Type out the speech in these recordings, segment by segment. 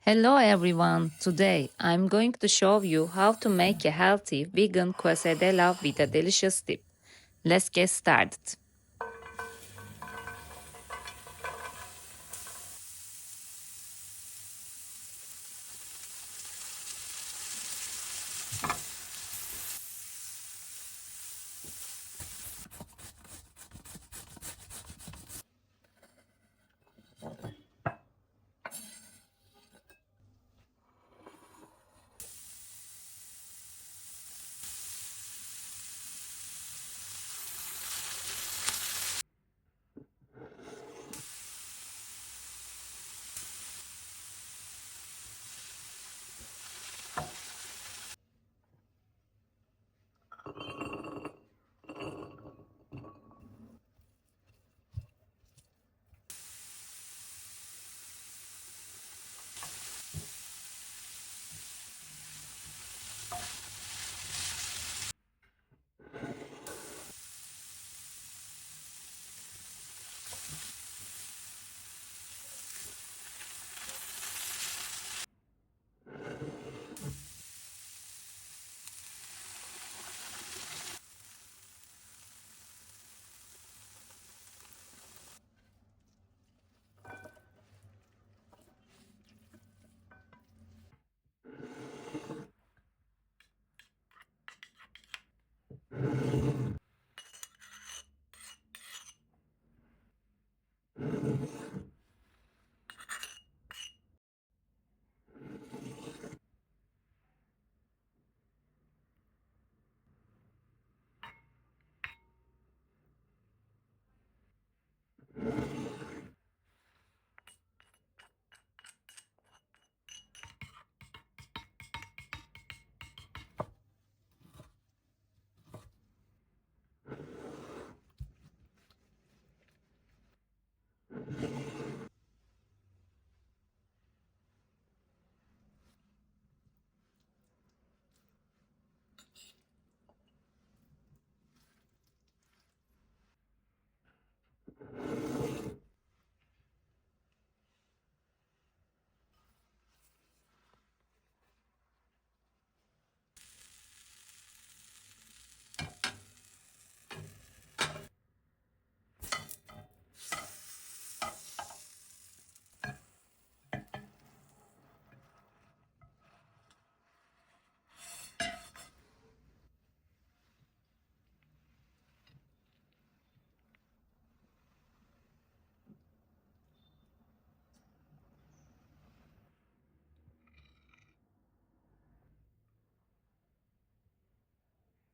Hello everyone! Today I'm going to show you how to make a healthy vegan quesadilla with a delicious dip. Let's get started.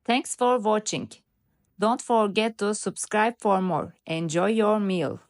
Thanks for watching. Don't forget to subscribe for more. Enjoy your meal.